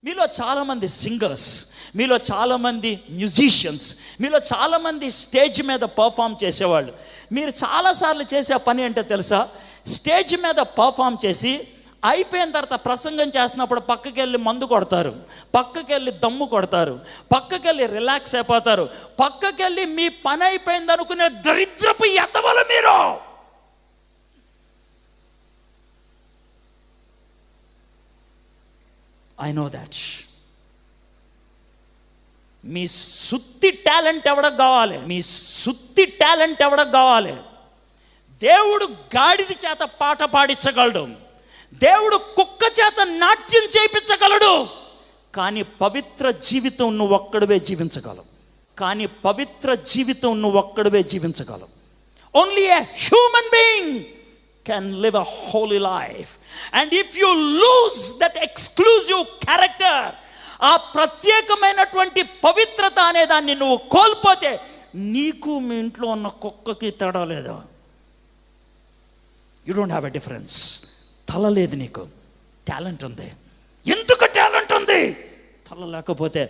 మీలో చాలామంది సింగర్స్, మీలో చాలామంది మ్యూజిషియన్స్, మీలో చాలామంది స్టేజ్ మీద పర్ఫామ్ చేసేవాళ్ళు. మీరు చాలాసార్లు చేసే పని ఏంటో తెలుసా? స్టేజ్ మీద పర్ఫామ్ చేసి అయిపోయిన తర్వాత ప్రసంగం చేస్తున్నప్పుడు పక్కకి వెళ్ళి మందు కొడతారు, పక్కకి వెళ్ళి దమ్ము కొడతారు, పక్కకి వెళ్ళి రిలాక్స్ అయిపోతారు, పక్కకి వెళ్ళి మీ పని అయిపోయింది అనుకునే దరిద్రపు ఎతవలు మీరు. I know that. మీ సుత్తి టాలెంట్ ఎవడకు కావాలి? మీ సుత్తి టాలెంట్ ఎవడకు కావాలి? దేవుడు గాడిద చేత పాట పాడించగలడు, దేవుడు కుక్క చేత నాట్యం చేయించగలడు, కానీ పవిత్ర జీవితం నువ్వు ఒక్కడివే జీవించగలవు. కానీ పవిత్ర జీవితం నువ్వు ఒక్కడివే జీవించగలవు. Only a human being can live a holy life. And if you lose that exclusive character, ఆ ప్రత్యేకమైనటువంటి పవిత్రత అనే దాన్ని నువ్వు కోల్పోతే నీకు మీ ఇంట్లో ఉన్న కుక్కకి తేడా లేదు. You don't have a difference. తల లేదు, నీకు టాలెంట్ ఉంది. ఎందుకు టాలెంట్ ఉంది? తల లేకపోతే